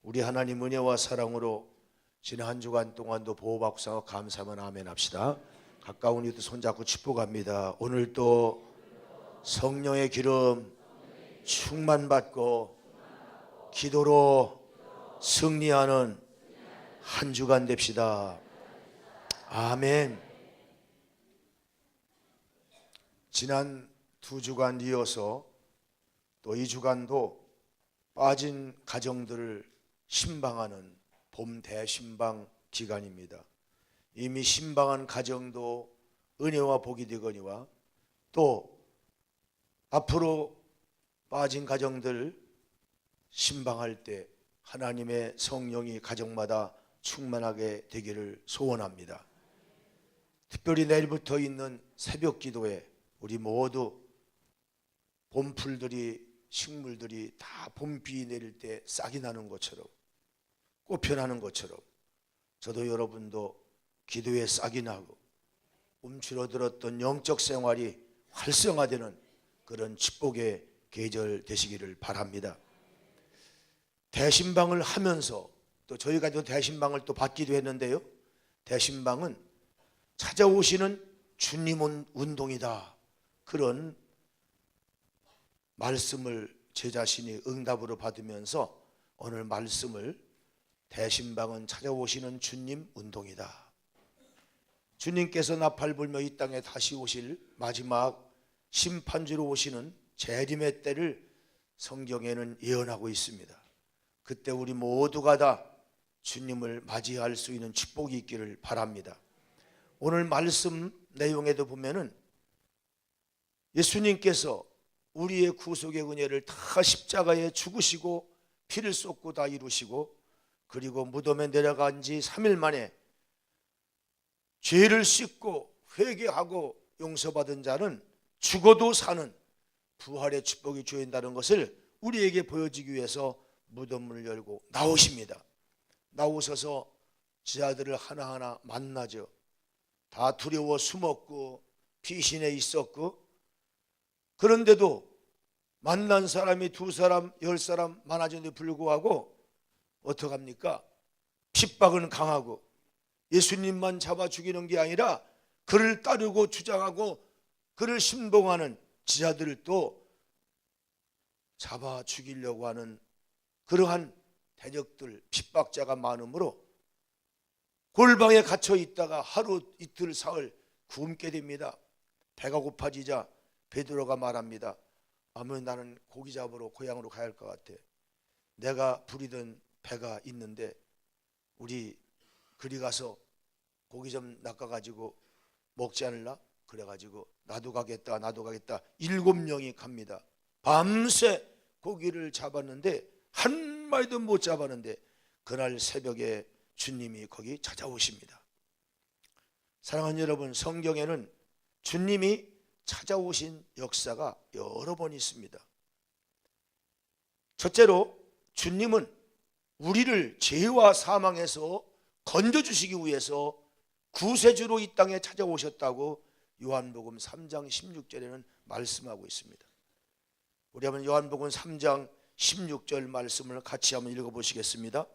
우리 하나님 은혜와 사랑으로 지난 한 주간 동안도 보호받고 감사하면 아멘 합시다. 가까운 이도 손잡고 축복합니다. 오늘도 성령의 기름 충만받고 기도로 승리하는 한 주간 됩시다. 아멘. 지난 두 주간 이어서 또 이 주간도 빠진 가정들을 신방하는 봄 대신방 기간입니다. 이미 신방한 가정도 은혜와 복이 되거니와 또 앞으로 빠진 가정들 신방할 때 하나님의 성령이 가정마다 충만하게 되기를 소원합니다. 특별히 내일부터 있는 새벽 기도에 우리 모두 봄풀들이 식물들이 다 봄비 내릴 때 싹이 나는 것처럼 꽃 피어나는 것처럼 저도 여러분도 기도에 싹이 나고 움츠러들었던 영적 생활이 활성화되는 그런 축복의 계절 되시기를 바랍니다. 대신방을 하면서 또 저희가 또 대신방을 또 받기도 했는데요, 대신방은 찾아오시는 주님 운동이다, 그런 말씀을 제 자신이 응답으로 받으면서 오늘 말씀을 대신방은 찾아오시는 주님 운동이다. 주님께서 나팔 불며 이 땅에 다시 오실 마지막 심판주로 오시는 재림의 때를 성경에는 예언하고 있습니다. 그때 우리 모두가 다 주님을 맞이할 수 있는 축복이 있기를 바랍니다. 오늘 말씀 내용에도 보면은 예수님께서 우리의 구속의 은혜를 다 십자가에 죽으시고 피를 쏟고 다 이루시고 그리고 무덤에 내려간 지 3일 만에 죄를 씻고 회개하고 용서받은 자는 죽어도 사는 부활의 축복이 주어진다는 것을 우리에게 보여주기 위해서 무덤문을 열고 나오십니다. 나오셔서 지하들을 하나하나 만나죠. 다 두려워 숨었고 피신해 있었고, 그런데도 만난 사람이 2사람, 10사람 많아졌는데 불구하고 어떡합니까? 핍박은 강하고 예수님만 잡아 죽이는 게 아니라 그를 따르고 주장하고 그를 신봉하는 지하들을 또 잡아 죽이려고 하는 그러한 대적들, 핍박자가 많으므로 골방에 갇혀 있다가 하루 이틀 사흘 굶게 됩니다. 배가 고파지자 베드로가 말합니다. 아무 나는 고기 잡으러 고향으로 가야 할 것 같아. 내가 부리던 배가 있는데 우리 그리 가서 고기 좀 낚아가지고 먹지 않을라? 그래가지고 나도 가겠다 7명이 갑니다. 밤새 고기를 잡았는데 한 마리도 못 잡았는데 그날 새벽에 주님이 거기 찾아오십니다. 사랑하는 여러분, 성경에는 주님이 찾아오신 역사가 여러 번 있습니다. 첫째로 주님은 우리를 죄와 사망에서 건져주시기 위해서 구세주로 이 땅에 찾아오셨다고 요한복음 3장 16절에는 말씀하고 있습니다. 우리 한번 요한복음 3장 16절 말씀을 같이 한번 읽어보시겠습니다.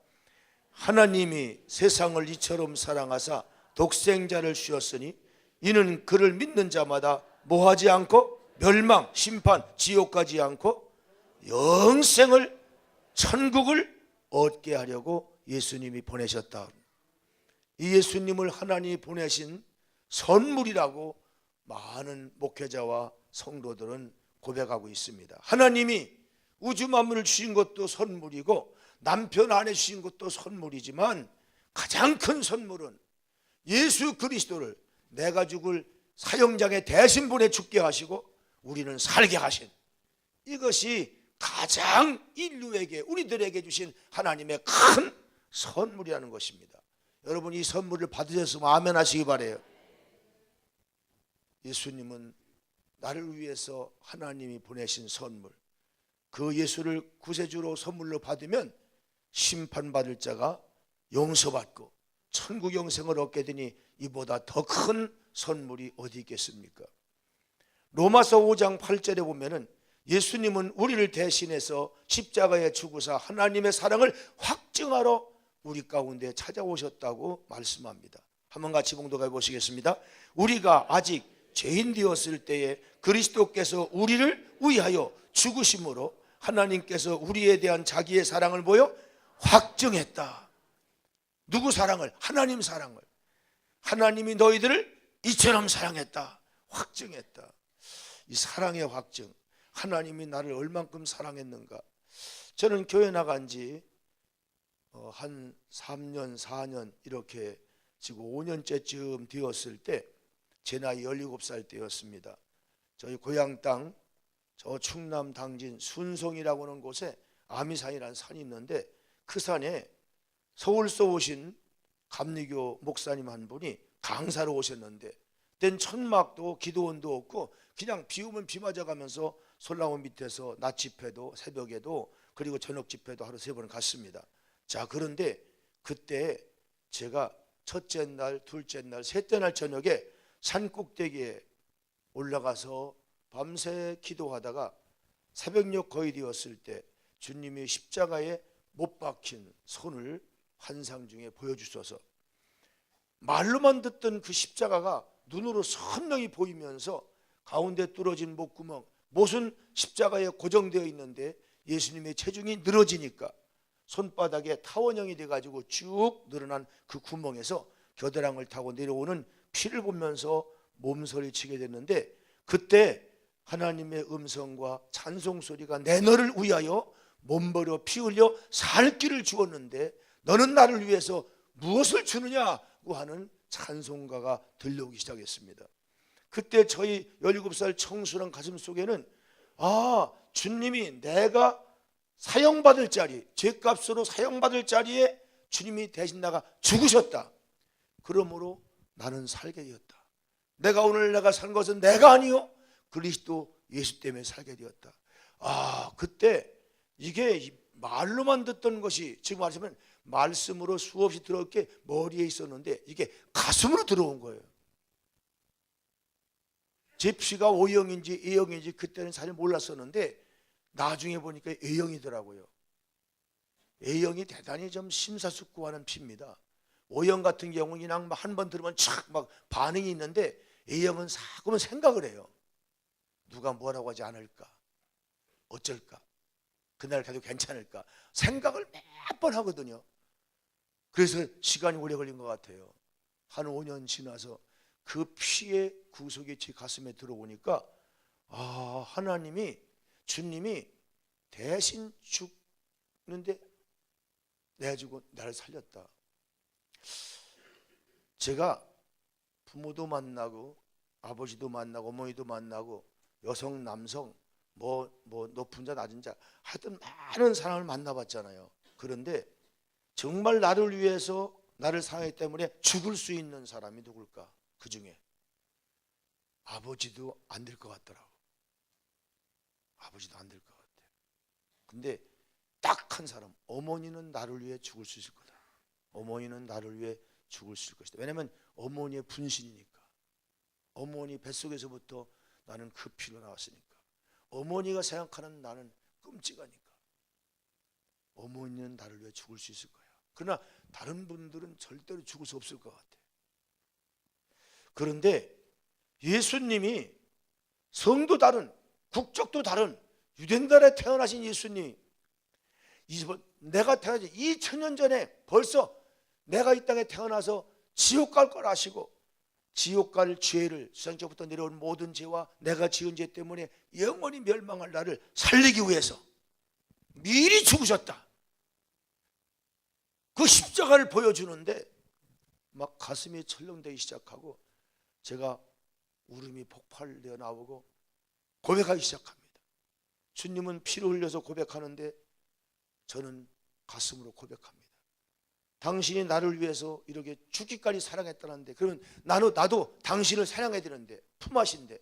하나님이 세상을 이처럼 사랑하사 독생자를 주셨으니 이는 그를 믿는 자마다 뭐하지 않고 멸망, 심판, 지옥 가지 않고 영생을, 천국을 얻게 하려고 예수님이 보내셨다. 이 예수님을 하나님이 보내신 선물이라고 많은 목회자와 성도들은 고백하고 있습니다. 하나님이 우주 만물을 주신 것도 선물이고 남편 아내 주신 것도 선물이지만 가장 큰 선물은 예수 그리스도를 내가 죽을 사형장에 대신 보내 죽게 하시고 우리는 살게 하신, 이것이 가장 인류에게, 우리들에게 주신 하나님의 큰 선물이라는 것입니다. 여러분, 이 선물을 받으셨으면 아멘 하시기 바라요. 예수님은 나를 위해서 하나님이 보내신 선물, 그 예수를 구세주로 선물로 받으면 심판받을 자가 용서받고 천국 영생을 얻게 되니 이보다 더 큰 선물이 어디 있겠습니까? 로마서 5장 8절에 보면은 예수님은 우리를 대신해서 십자가에 죽으사 하나님의 사랑을 확 확증하러 우리 가운데 찾아오셨다고 말씀합니다. 한번 같이 봉독해 보시겠습니다. 우리가 아직 죄인 되었을 때에 그리스도께서 우리를 위하여 죽으심으로 하나님께서 우리에 대한 자기의 사랑을 보여 확증했다. 누구 사랑을? 하나님 사랑을. 하나님이 너희들을 이처럼 사랑했다. 확증했다. 이 사랑의 확증. 하나님이 나를 얼만큼 사랑했는가. 저는 교회 나간 지 한 3년, 4년 이렇게 지금 5년째쯤 되었을 때 제 나이 17살 때였습니다. 저희 고향 땅 저 충남 당진 순송이라고 하는 곳에 아미산이라는 산이 있는데 그 산에 서울서 오신 감리교 목사님 한 분이 강사로 오셨는데 그땐 천막도 기도원도 없고 그냥 비 오면 비 맞아가면서 솔나무 밑에서 낮 집회도 새벽에도 그리고 저녁 집회도 하루 3번 갔습니다. 자, 그런데 그때 제가 첫째 날, 둘째 날, 셋째 날 저녁에 산 꼭대기에 올라가서 밤새 기도하다가 새벽녘 거의 되었을 때 주님이 십자가에 못 박힌 손을 환상 중에 보여주셔서 말로만 듣던 그 십자가가 눈으로 선명히 보이면서 가운데 뚫어진 목구멍, 못은 십자가에 고정되어 있는데 예수님의 체중이 늘어지니까 손바닥에 타원형이 돼가지고 쭉 늘어난 그 구멍에서 겨드랑이를 타고 내려오는 피를 보면서 몸서리치게 됐는데 그때 하나님의 음성과 찬송 소리가 내 너를 위하여 몸버려 피 흘려 살 길을 주었는데 너는 나를 위해서 무엇을 주느냐고 하는 찬송가가 들려오기 시작했습니다. 그때 저희 17살 청순한 가슴 속에는 주님이 내가 사형받을 자리, 죄값으로 사형받을 자리에 주님이 대신 나가 죽으셨다. 그러므로 나는 살게 되었다. 내가 산 것은 내가 아니요 그리스도 예수 때문에 살게 되었다. 그때 이게 말로만 듣던 것이 지금 말하자면 말씀으로 수없이 들어올게 머리에 있었는데 이게 가슴으로 들어온 거예요. 제 피가 O형인지 A형인지 그때는 잘 몰랐었는데 나중에 보니까 A형이더라고요. A형이 대단히 좀 심사숙고하는 피입니다. O형 같은 경우는 그냥 한 번 들으면 착 막 반응이 있는데 A형은 자꾸만 생각을 해요. 누가 뭐라고 하지 않을까? 어쩔까? 그날 가도 괜찮을까? 생각을 몇 번 하거든요. 그래서 시간이 오래 걸린 것 같아요. 한 5년 지나서 그 피의 구속이 제 가슴에 들어오니까 하나님이 주님이 대신 죽는데 내주고 나를 살렸다. 제가 부모도 만나고 아버지도 만나고 어머니도 만나고 여성 남성 뭐 높은 자 낮은 자 하여튼 많은 사람을 만나봤잖아요. 그런데 정말 나를 위해서 나를 사랑하기 때문에 죽을 수 있는 사람이 누굴까? 그 중에 아버지도 안 될 것 같더라고. 아버지도 안 될 것 같아요. 근데 딱 한 사람, 어머니는 나를 위해 죽을 수 있을 거다. 어머니는 나를 위해 죽을 수 있을 것이다. 왜냐하면 어머니의 분신이니까. 어머니 뱃속에서부터 나는 그 피로 나왔으니까. 어머니가 생각하는 나는 끔찍하니까. 어머니는 나를 위해 죽을 수 있을 거야. 그러나 다른 분들은 절대로 죽을 수 없을 것 같아. 그런데 예수님이 성도 다른, 국적도 다른 유대인들에 태어나신 예수님, 내가 태어나지 2000년 전에 벌써 내가 이 땅에 태어나서 지옥 갈 걸 아시고 지옥 갈 죄를 수상자부터 내려온 모든 죄와 내가 지은 죄 때문에 영원히 멸망할 나를 살리기 위해서 미리 죽으셨다. 그 십자가를 보여주는데 막 가슴이 철렁대기 시작하고 제가 울음이 폭발되어 나오고 고백하기 시작합니다. 주님은 피를 흘려서 고백하는데 저는 가슴으로 고백합니다. 당신이 나를 위해서 이렇게 죽기까지 사랑했다는데 그러면 나도 당신을 사랑해야 되는데 품앗인데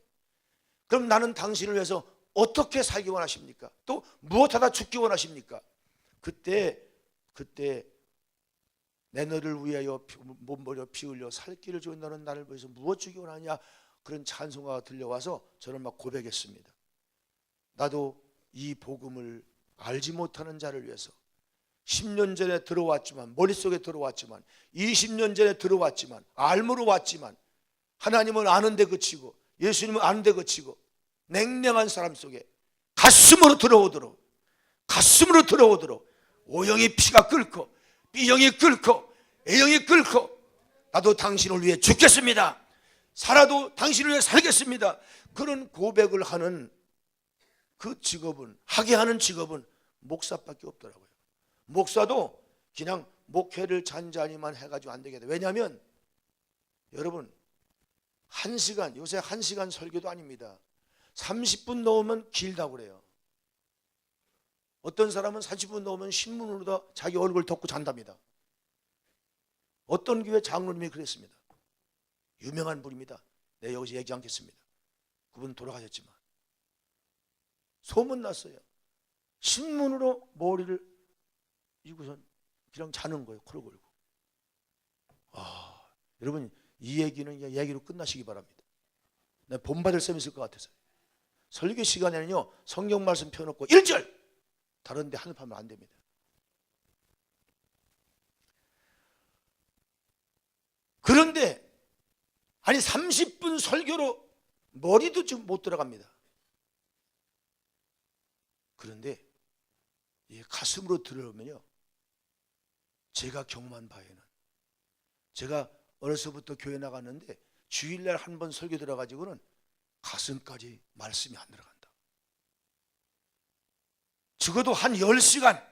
그럼 나는 당신을 위해서 어떻게 살기 원하십니까? 또 무엇하다 죽기 원하십니까? 그때 내 너를 위하여 몸버려 피 흘려 살 길을 주는 너는 나를 위해서 무엇 주기 원하냐? 그런 찬송가가 들려와서 저는 막 고백했습니다. 나도 이 복음을 알지 못하는 자를 위해서 10년 전에 들어왔지만, 머릿속에 들어왔지만, 20년 전에 들어왔지만, 알므로 왔지만, 하나님을 아는데 그치고 예수님을 아는데 그치고 냉랭한 사람 속에 가슴으로 들어오도록 O형이 피가 끓고 B형이 끓고 A형이 끓고 나도 당신을 위해 죽겠습니다, 살아도 당신을 위해 살겠습니다, 그런 고백을 하는 그 직업은, 하게 하는 직업은 목사밖에 없더라고요. 목사도 그냥 목회를 잔잔히만 해가지고 안 되겠다. 왜냐하면 여러분, 1시간, 요새 1시간 설교도 아닙니다. 30분 넘으면 길다고 그래요. 어떤 사람은 30분 넘으면 신문으로도 자기 얼굴 덮고 잔답니다. 어떤 교회 장로님이 그랬습니다. 유명한 분입니다. 네, 여기서 얘기 않겠습니다. 그분 돌아가셨지만 소문났어요. 신문으로 머리를 이고선 그냥 자는 거예요. 코를 골고. 여러분, 이 얘기는 그냥 얘기로 끝나시기 바랍니다. 내가 본받을 셈이 있을 것 같아서. 설교 시간에는요, 성경 말씀 펴놓고 1절 다른 데 한입하면 안 됩니다. 그런데 아니 30분 설교로 머리도 지금 못 들어갑니다. 그런데 이 가슴으로 들어오면요, 제가 경험한 바에는, 제가 어려서부터 교회 나갔는데 주일날 한 번 설교 들어가지고는 가슴까지 말씀이 안 들어간다. 적어도 한 10시간.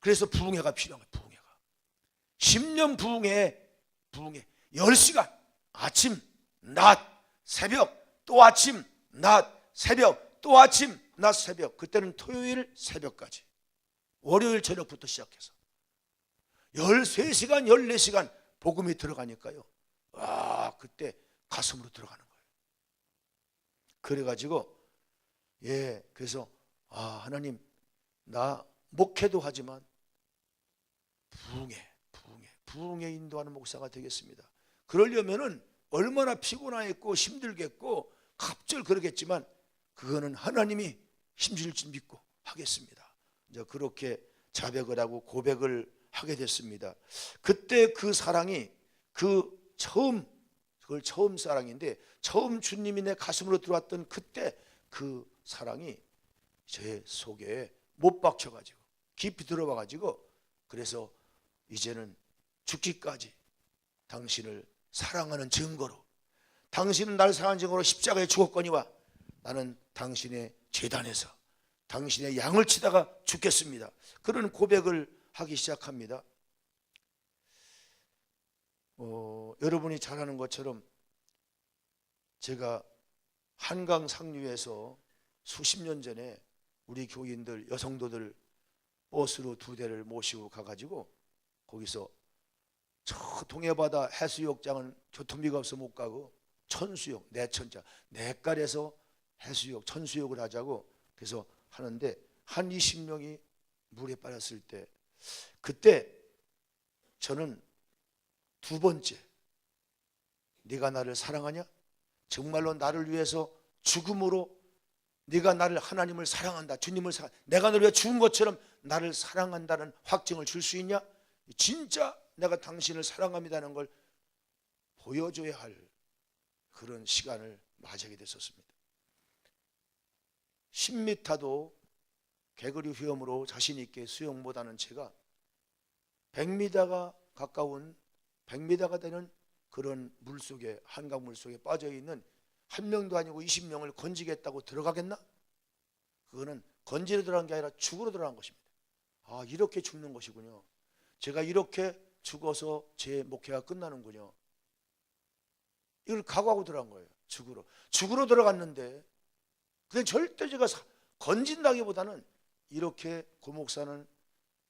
그래서 부흥회가 필요한 거예요. 부흥회가 10년 부흥회 10시간, 아침, 낮, 새벽, 또 아침, 낮, 새벽, 또 아침, 낮, 새벽. 그때는 토요일 새벽까지, 월요일 저녁부터 시작해서 13시간 14시간 복음이 들어가니까요, 그때 가슴으로 들어가는 거예요. 그래가지고 그래서 하나님, 나 목회도 하지만 부흥에 인도하는 목사가 되겠습니다. 그러려면은 얼마나 피곤하겠고 힘들겠고 갑절 그러겠지만 그거는 하나님이 힘줄 줄 믿고 하겠습니다. 이제 그렇게 자백을 하고 고백을 하게 됐습니다. 그때 그 사랑이, 그걸 처음 사랑인데, 처음 주님이 내 가슴으로 들어왔던 그때 그 사랑이 제 속에 못 박혀가지고 깊이 들어와가지고, 그래서 이제는 죽기까지 당신을 사랑하는 증거로, 당신은 나를 사랑하는 증거로 십자가에 죽었거니와 나는 당신의 제단에서 당신의 양을 치다가 죽겠습니다. 그런 고백을 하기 시작합니다. 여러분이 잘 아는 것처럼 제가 한강 상류에서 수십 년 전에 우리 교인들, 여성도들 버스로 2대를 모시고 가가지고 거기서 저 동해바다 해수욕장은 교통비가 없어 못 가고 천수욕, 내천자, 내깔에서 해수욕, 천수욕을 하자고 그래서 하는데, 한 20명이 물에 빠졌을 때, 그때 저는 두 번째, 네가 나를 사랑하냐? 정말로 나를 위해서 죽음으로 네가 나를, 하나님을 사랑한다, 주님을 내가 너를 위해 죽은 것처럼 나를 사랑한다는 확증을 줄 수 있냐? 진짜 내가 당신을 사랑합니다는 걸 보여줘야 할 그런 시간을 맞이하게 됐었습니다. 10m도 개구리 휘엄으로 자신 있게 수영 못하는 제가 100m가 가까운, 100m가 되는 그런 물속에, 한강 물속에 빠져있는 한 명도 아니고 20명을 건지겠다고 들어가겠나? 그거는 건지러 들어간 게 아니라 죽으러 들어간 것입니다. 이렇게 죽는 것이군요. 제가 이렇게 죽어서 제 목회가 끝나는군요. 이걸 각오하고 들어간 거예요. 죽으러 들어갔는데, 그냥 절대 제가 건진다기보다는 이렇게 고목사는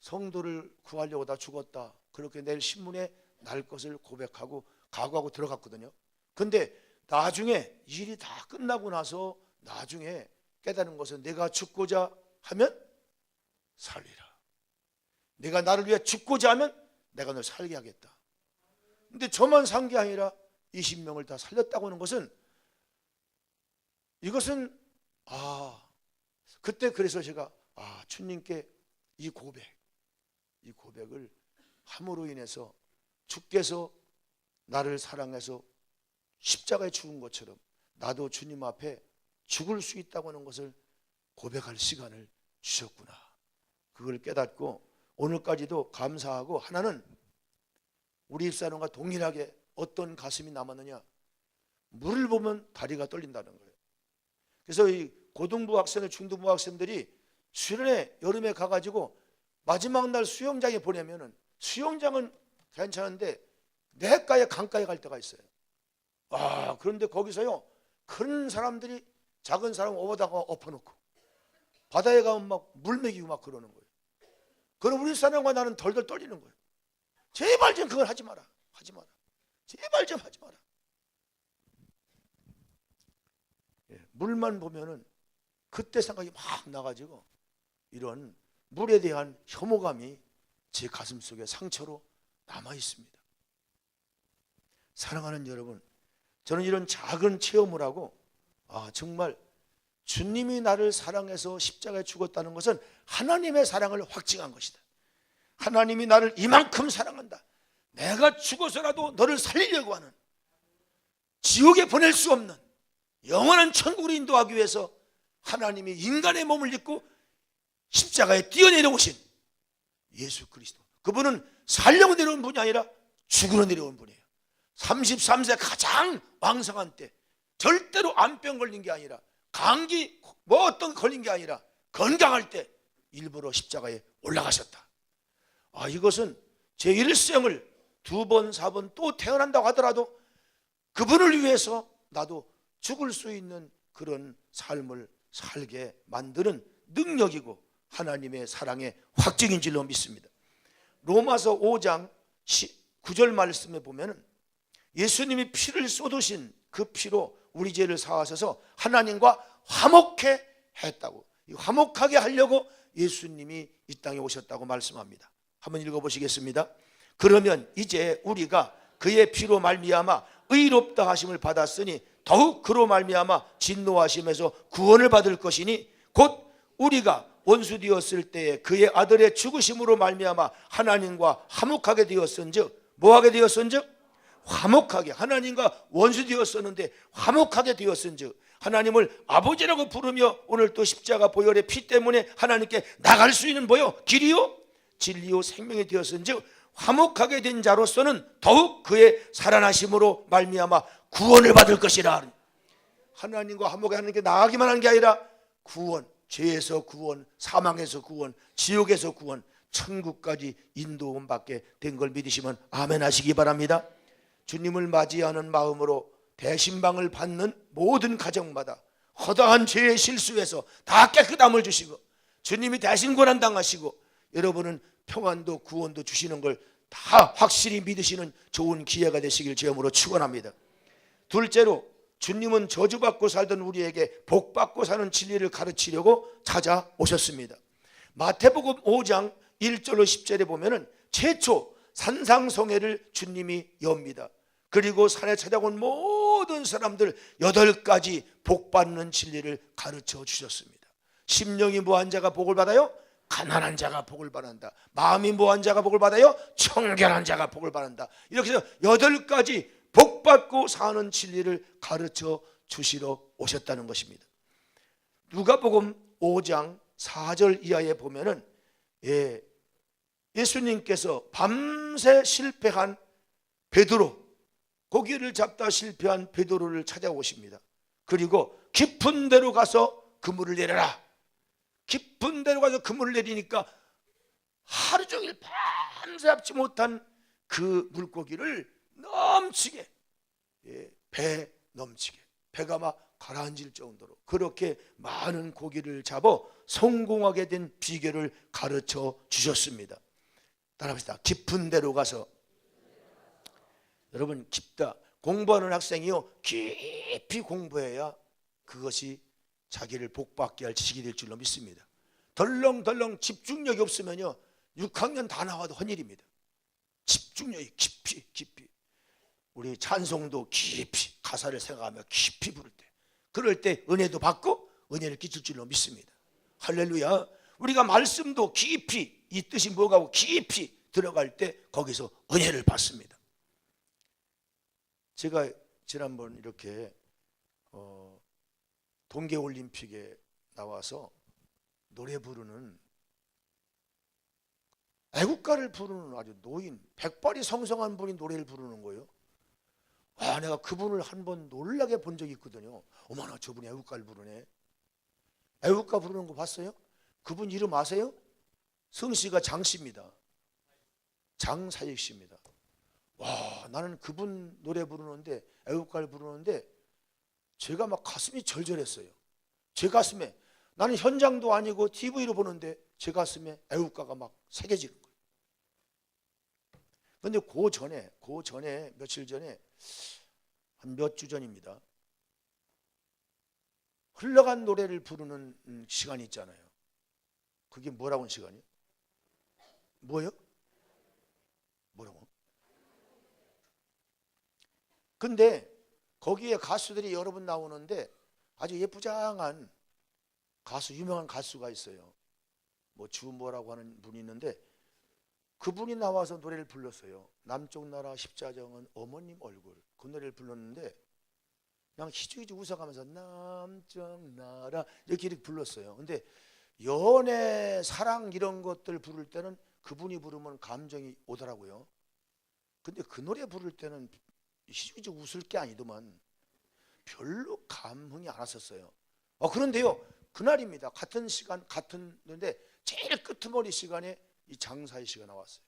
성도를 구하려고 다 죽었다, 그렇게 내일 신문에 날 것을 고백하고 각오하고 들어갔거든요. 근데 나중에 일이 다 끝나고 나서 나중에 깨달은 것은, 내가 죽고자 하면 살리라, 내가 나를 위해 죽고자 하면 내가 널 살게 하겠다. 근데 저만 산 게 아니라 20명을 다 살렸다고 하는 것은, 이것은 그때 그래서 제가 주님께 이 고백, 이 고백을 함으로 인해서 주께서 나를 사랑해서 십자가에 죽은 것처럼 나도 주님 앞에 죽을 수 있다고 하는 것을 고백할 시간을 주셨구나. 그걸 깨닫고 오늘까지도 감사하고, 하나는 우리 집사람과 동일하게 어떤 가슴이 남았느냐, 물을 보면 다리가 떨린다는 거예요. 그래서 이 고등부 학생들, 중등부 학생들이 수련회 여름에 가가지고 마지막 날 수영장에 보내면은, 수영장은 괜찮은데 냇가에 강가에 갈 때가 있어요. 그런데 거기서요, 큰 사람들이 작은 사람 업어다가 엎어놓고 바다에 가면 막 물 먹이고 막 그러는 거예요. 그럼 우리 사람과 나는 덜덜 떨리는 거예요. 제발 좀 그걸 하지 마라. 하지 마라. 제발 좀 하지 마라. 물만 보면은 그때 생각이 막 나가지고 이런 물에 대한 혐오감이 제 가슴 속에 상처로 남아 있습니다. 사랑하는 여러분, 저는 이런 작은 체험을 하고 정말 주님이 나를 사랑해서 십자가에 죽었다는 것은 하나님의 사랑을 확증한 것이다. 하나님이 나를 이만큼 사랑한다. 내가 죽어서라도 너를 살리려고 하는, 지옥에 보낼 수 없는 영원한 천국으로 인도하기 위해서 하나님이 인간의 몸을 입고 십자가에 뛰어내려오신 예수 그리스도, 그분은 살려고 내려온 분이 아니라 죽으러 내려온 분이에요. 33세 가장 왕성한 때 절대로 암병 걸린 게 아니라, 감기 뭐 어떤 걸린 게 아니라 건강할 때 일부러 십자가에 올라가셨다. 이것은 제 일생을 2번 4번 또 태어난다고 하더라도 그분을 위해서 나도 죽을 수 있는 그런 삶을 살게 만드는 능력이고 하나님의 사랑의 확증인 줄로 믿습니다. 로마서 5장 9절 말씀에 보면은 예수님이 피를 쏟으신 그 피로 우리 죄를 사하셔서 하나님과 화목해 했다고, 화목하게 하려고 예수님이 이 땅에 오셨다고 말씀합니다. 한번 읽어보시겠습니다. 그러면 이제 우리가 그의 피로 말미암아 의롭다 하심을 받았으니 더욱 그로 말미암아 진노하심에서 구원을 받을 것이니, 곧 우리가 원수 되었을 때에 그의 아들의 죽으심으로 말미암아 하나님과 화목하게 되었은즉, 뭐하게 되었은즉? 화목하게, 하나님과 원수 되었었는데 화목하게 되었은즉, 하나님을 아버지라고 부르며 오늘 또 십자가 보혈의 피 때문에 하나님께 나갈 수 있는 뭐요? 길이요? 진리요? 생명이 되었은즉, 화목하게 된 자로서는 더욱 그의 살아나심으로 말미암아 구원을 받을 것이라. 하나님과 화목하게 하는 게 나가기만 하는 게 아니라 구원, 죄에서 구원, 사망에서 구원, 지옥에서 구원, 천국까지 인도움 받게 된 걸 믿으시면 아멘 하시기 바랍니다. 주님을 맞이하는 마음으로 대신방을 받는 모든 가정마다 허다한 죄의 실수에서 다 깨끗함을 주시고 주님이 대신 고난당하시고 여러분은 평안도 구원도 주시는 걸 다 확실히 믿으시는 좋은 기회가 되시길 주님으로 축원합니다. 둘째로, 주님은 저주받고 살던 우리에게 복받고 사는 진리를 가르치려고 찾아오셨습니다. 마태복음 5장 1절로 10절에 보면은 최초 산상성회를 주님이 엽니다. 그리고 산에 찾아온 모든 사람들 8가지 복받는 진리를 가르쳐 주셨습니다. 심령이 뭐한 자가 복을 받아요? 가난한 자가 복을 받는다. 마음이 뭐한 자가 복을 받아요? 청결한 자가 복을 받는다. 이렇게 해서 8가지 복받고 사는 진리를 가르쳐 주시러 오셨다는 것입니다. 누가복음 5장 4절 이하에 보면은 예수님께서 밤새 실패한 베드로, 고기를 잡다 실패한 베드로를 찾아오십니다. 그리고 깊은 데로 가서 그물을 내려라. 깊은 데로 가서 그물을 내리니까 하루 종일 밤새 잡지 못한 그 물고기를 넘치게, 배 넘치게, 배가 막 가라앉을 정도로 그렇게 많은 고기를 잡아 성공하게 된 비결을 가르쳐 주셨습니다. 따라합시다. 깊은 데로 가서. 여러분, 깊다. 공부하는 학생이요, 깊이 공부해야 그것이 자기를 복받게 할 지식이 될 줄로 믿습니다. 덜렁덜렁 집중력이 없으면요 6학년 다 나와도 헛일입니다. 집중력이 깊이. 우리 찬송도 깊이 가사를 생각하며 깊이 부를 때, 그럴 때 은혜도 받고 은혜를 끼칠 줄로 믿습니다. 할렐루야. 우리가 말씀도 깊이 이 뜻이 뭐가 깊이 들어갈 때 거기서 은혜를 받습니다. 제가 지난번 이렇게 동계올림픽에 나와서 노래 부르는 애국가를 부르는 아주 노인, 백발이 성성한 분이 노래를 부르는 거예요. 와, 내가 그분을 한번 놀라게 본 적이 있거든요. 어머나, 저분이 애국가를 부르네. 애국가 부르는 거 봤어요? 그분 이름 아세요? 성씨가 장씨입니다. 장사익 씨입니다. 와, 나는 그분 노래 부르는데, 애국가를 부르는데 제가 막 가슴이 절절했어요. 제 가슴에, 나는 현장도 아니고 TV로 보는데 제 가슴에 애국가가 막 새겨지는 거예요. 그런데 그 전에 며칠 전에, 한 몇 주 전입니다. 흘러간 노래를 부르는 시간이 있잖아요. 그게 뭐라고 하는 시간이에요? 뭐예요? 뭐라고? 근데 거기에 가수들이 여러 분 나오는데 아주 예쁘장한 가수, 유명한 가수가 있어요. 뭐 주뭐라고 하는 분이 있는데 그분이 나와서 노래를 불렀어요. 남쪽 나라 십자정은 어머님 얼굴. 그 노래를 불렀는데 그냥 희죽희죽 웃어가면서 남쪽 나라 이렇게 불렀어요. 근데 연애, 사랑 이런 것들 부를 때는 그분이 부르면 감정이 오더라고요. 근데 그 노래 부를 때는 희죽희죽 웃을 게 아니더만 별로 감흥이 안 왔었어요. 그런데요, 그날입니다. 같은 시간, 같은 데인데 제일 끄트머리 시간에 이 장사희 씨가 나왔어요.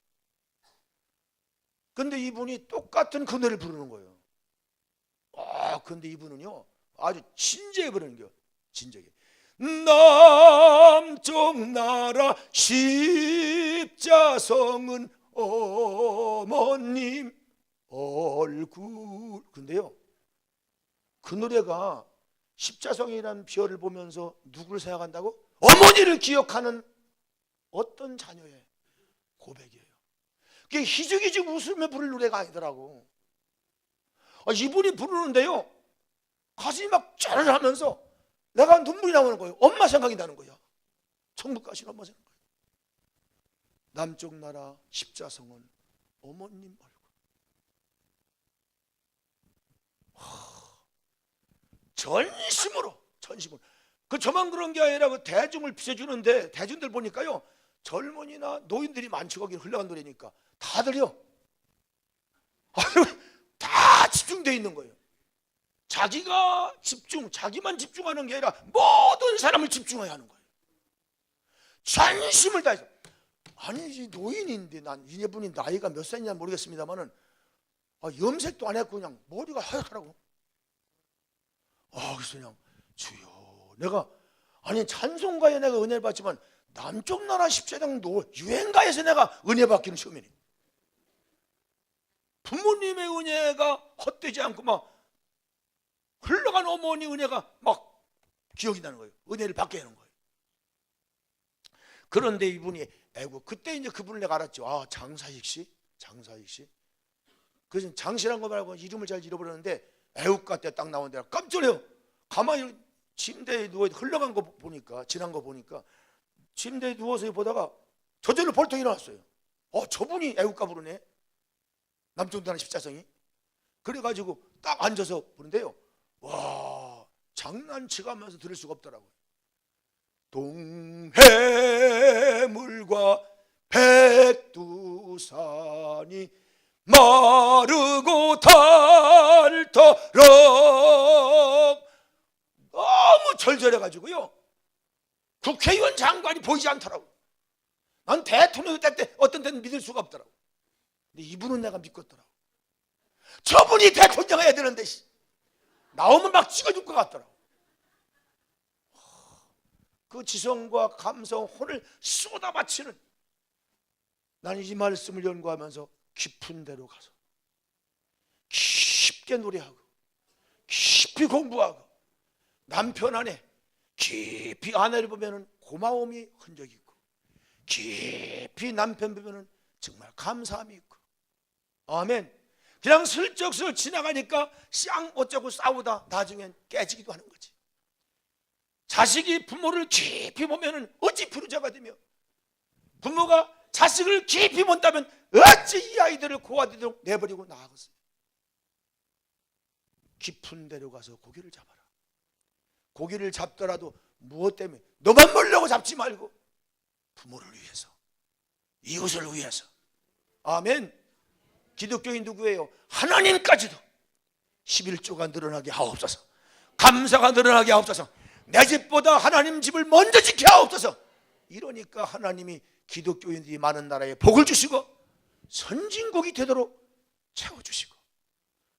근데 이분이 똑같은 그 노래를 부르는 거예요. 근데 이분은요 아주 진지하게 부르는 거예요. 진지하게. 남쪽 나라 십자성은 어머님 얼굴. 근데요, 그 노래가 십자성이라는 비열을 보면서 누구를 생각한다고? 어머니를 기억하는 어떤 자녀의 고백이에요. 그게 희죽희죽 웃으며 부를 노래가 아니더라고. 이분이 부르는데요, 가슴이 막 쩌르르하면서 내가 눈물이 나오는 거예요. 엄마 생각이 나는 거야. 천국 가신 엄마 생각. 남쪽 나라 십자성은 어머님 얼굴. 전심으로. 저만 그런 게 아니라 그 대중을 비춰주는데 대중들 보니까요, 젊은이나 노인들이 많죠. 거기 흘러간 노래니까 다들요 다 집중되어 있는 거예요. 자기만 집중하는 게 아니라 모든 사람을 집중해야 하는 거예요. 전심을 다해서. 아니, 노인인데, 난 이분이 나이가 몇 살이냐 모르겠습니다만은 염색도 안 했고 그냥 머리가 하얗더라고. 그래서 그냥 주여, 내가 찬송가에 내가 은혜를 받지만 남쪽 나라 십자장도 유행가에서 내가 은혜 받기는 처음이네. 부모님의 은혜가 헛되지 않고 막 흘러간 어머니 은혜가 막 기억이 나는 거예요. 은혜를 받게 하는 거예요. 그런데 이분이 그때 이제 그분을 내가 알았죠. 장사익 씨. 그래서 장씨란 거 말고 이름을 잘 잃어버렸는데 애국가 때 딱 나온 데라 깜짝 놀래요. 가만히 침대에 누워 흘러간 거 보니까, 지난 거 보니까 침대에 누워서 보다가 저절로 벌떡 일어났어요. 저분이 애국가 부르네. 남쪽 나라 십자성이. 그래가지고 딱 앉아서 부른데요, 와, 장난치가면서 들을 수가 없더라고요. 동해물과 백두산이 마르고 닳도록. 너무 절절해가지고요, 국회의원 장관이 보이지 않더라고. 난 대통령이 될 때 어떤 때는 믿을 수가 없더라고. 근데 이분은 내가 믿겠더라고. 저분이 대통령 해야 되는데 나오면 막 찍어줄 것 같더라고. 그 지성과 감성, 혼을 쏟아바치는, 나는 이 말씀을 연구하면서 깊은 데로 가서 깊게 노래하고 깊이 공부하고 남편 안에 깊이 아내를 보면 고마움이 흔적이 있고 깊이 남편 보면 정말 감사함이 있고. 아멘. 그냥 슬쩍 지나가니까 쌍 어쩌고 싸우다 나중엔 깨지기도 하는 거지. 자식이 부모를 깊이 보면 어찌 부르자가 되며 부모가 자식을 깊이 본다면 어찌 이 아이들을 고아되도록 내버리고 나가겠어요? 깊은 데로 가서 고기를 잡아라. 고기를 잡더라도 무엇 때문에? 너만 먹으려고 잡지 말고 부모를 위해서, 이웃을 위해서. 아멘. 기독교인 누구예요? 하나님까지도 11조가 늘어나게 하옵소서, 감사가 늘어나게 하옵소서, 내 집보다 하나님 집을 먼저 지켜 하옵소서. 이러니까 하나님이 기독교인들이 많은 나라에 복을 주시고 선진국이 되도록 채워주시고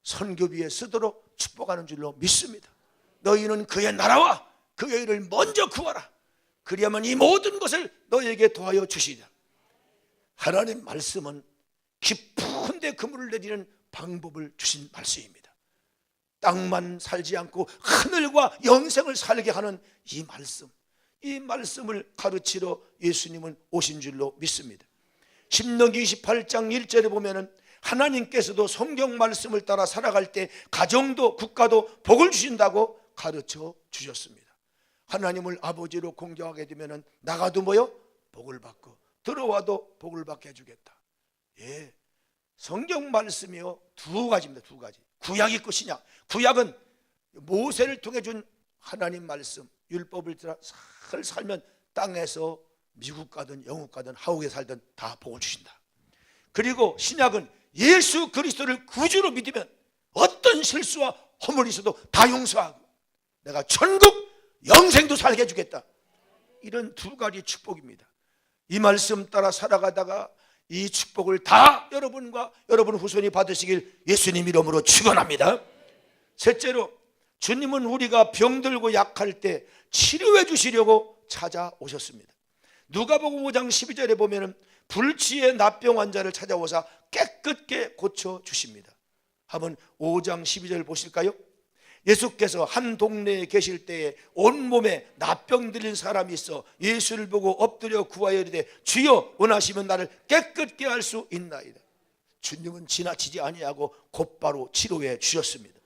선교비에 쓰도록 축복하는 줄로 믿습니다. 너희는 그의 나라와 그의 일을 먼저 구하라. 그리하면 이 모든 것을 너희에게 더하여 주시리라. 하나님 말씀은 깊은 데 그물을 내리는 방법을 주신 말씀입니다. 땅만 살지 않고 하늘과 영생을 살게 하는 이 말씀, 이 말씀을 가르치러 예수님은 오신 줄로 믿습니다. 신명기 28장 1절에 보면은 하나님께서도 성경 말씀을 따라 살아갈 때 가정도 국가도 복을 주신다고 가르쳐 주셨습니다. 하나님을 아버지로 공경하게 되면은 나가도 뭐요? 복을 받고 들어와도 복을 받게 해주겠다. 예, 성경 말씀이요 두 가지입니다. 두 가지. 구약 있고 신약. 구약은 모세를 통해 준 하나님 말씀, 율법을 따라 잘 살면 땅에서 미국 가든 영국 가든 하옥에 살든 다 복을 주신다. 그리고 신약은 예수 그리스도를 구주로 믿으면 어떤 실수와 허물이 있어도 다 용서하고 내가 천국 영생도 살게 해주겠다. 이런 두 가지 축복입니다. 이 말씀 따라 살아가다가 이 축복을 다 여러분과 여러분 후손이 받으시길 예수님 이름으로 축원합니다. 셋째로, 주님은 우리가 병들고 약할 때 치료해 주시려고 찾아오셨습니다. 누가복음 5장 12절에 보면 불치의 납병 환자를 찾아오사 깨끗게 고쳐주십니다. 한번 5장 12절 보실까요? 예수께서 한 동네에 계실 때에 온몸에 납병 들린 사람이 있어 예수를 보고 엎드려 구하여 이르되 주여 원하시면 나를 깨끗게 할 수 있나이다. 주님은 지나치지 아니하고 곧바로 치료해 주셨습니다.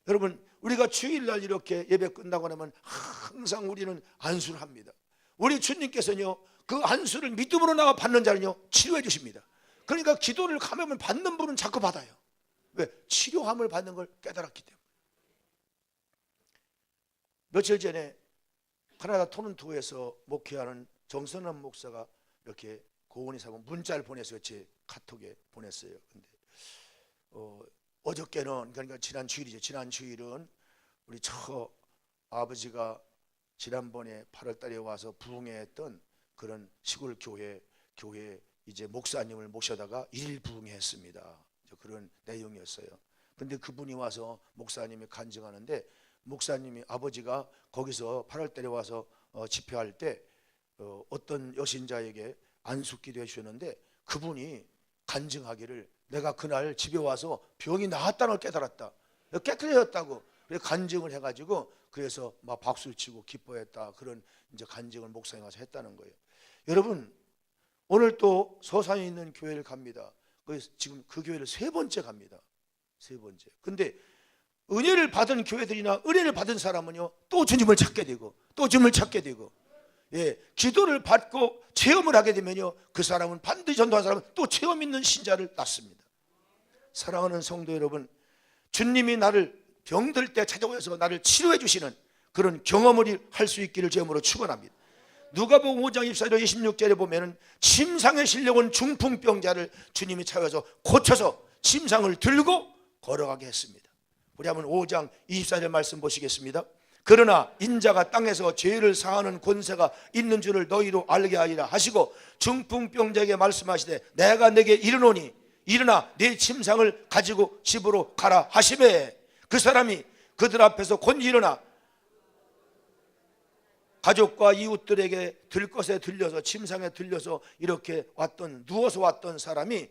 여러분, 우리가 주일날 이렇게 예배 끝나고 나면 항상 우리는 안수를 합니다. 우리 주님께서는요 그 안수를 믿음으로 나가 받는 자는요 치료해 주십니다. 그러니까 기도를 감염을 받는 분은 자꾸 받아요. 왜? 치료함을 받는 걸 깨달았기 때문에. 며칠 전에 캐나다 토론토에서 목회하는 정선한 목사가 이렇게 고은이 사고 문자를 보내서 제 카톡에 보냈어요. 근데 어저께는, 그러니까 지난 주일이죠. 지난 주일은 우리 처 아버지가 지난번에 8월 달에 와서 부흥회했던 그런 시골 교회 이제 목사님을 모셔다가 일일 부흥회했습니다. 그런 내용이었어요. 근데 그분이 와서 목사님이 간증하는데, 목사님이 아버지가 거기서 8월 달에 와서 집회할 때 어떤 여신자에게 안수기도 해주셨는데, 그분이 간증하기를 내가 그날 집에 와서 병이 나았다는 걸 깨달았다, 깨끗해졌다고 간증을 해가지고 그래서 막 박수를 치고 기뻐했다, 그런 이제 간증을 목사님 와서 했다는 거예요. 여러분, 오늘 또 서산에 있는 교회를 갑니다. 지금 그 교회를 세 번째 갑니다. 세 번째. 근데 은혜를 받은 교회들이나 은혜를 받은 사람은요 또 주님을 찾게 되고 또 주님을 찾게 되고, 예, 기도를 받고 체험을 하게 되면요 그 사람은 반드시 전도한 사람은 또 체험 있는 신자를 낳습니다. 사랑하는 성도 여러분, 주님이 나를 병들 때 찾아오셔서 나를 치료해 주시는 그런 경험을 할 수 있기를 제물로 축원합니다. 누가복음 5장 24절 26절에 보면은 침상에 실려온 중풍병자를 주님이 찾아서 고쳐서 침상을 들고 걸어가게 했습니다. 우리 한번 5장 24절 말씀 보시겠습니다. 그러나 인자가 땅에서 죄를 사하는 권세가 있는 줄을 너희도 알게 하리라 하시고 중풍병자에게 말씀하시되 내가 내게 이르노니 일어나 네 침상을 가지고 집으로 가라 하시매, 그 사람이 그들 앞에서 곧 일어나 가족과 이웃들에게 들것에 들려서 침상에 들려서 이렇게 누워서 왔던 사람이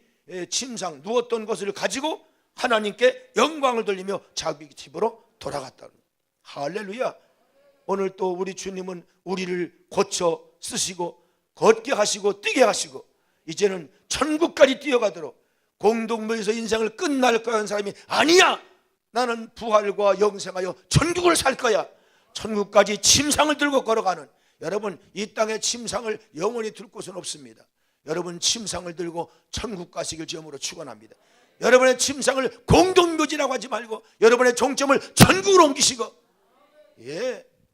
침상 누웠던 것을 가지고 하나님께 영광을 돌리며 자기 집으로 돌아갔다. 할렐루야. 오늘 또 우리 주님은 우리를 고쳐 쓰시고 걷게 하시고 뛰게 하시고 이제는 천국까지 뛰어가도록, 공동묘에서 인생을 끝날 거야 하는 사람이 아니야, 나는 부활과 영생하여 천국을 살 거야, 천국까지 침상을 들고 걸어가는 여러분, 이 땅의 침상을 영원히 둘 곳은 없습니다. 여러분, 침상을 들고 천국 가시길 주님으로 축원합니다. 여러분의 침상을 공동묘지라고 하지 말고 여러분의 종점을 천국으로 옮기시고,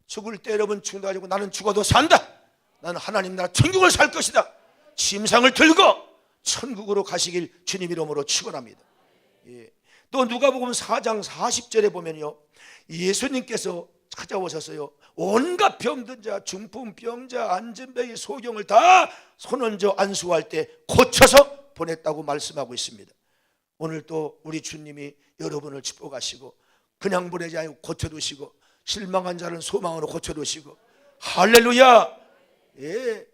죽을 때 여러분 죽는다 가지고 나는 죽어도 산다, 나는 하나님 나라 천국을 살 것이다, 침상을 들고 천국으로 가시길 주님 이름으로 축원합니다. 또 누가복음 4장 40절에 보면요, 예수님께서 찾아오셨어요. 온갖 병든 자, 중풍병자, 안진뱅이, 소경을 다 손얹어 안수할 때 고쳐서 보냈다고 말씀하고 있습니다. 오늘 또 우리 주님이 여러분을 축복하시고 그냥 보내지 않고 고쳐두시고 실망한 자는 소망으로 고쳐두시고, 할렐루야.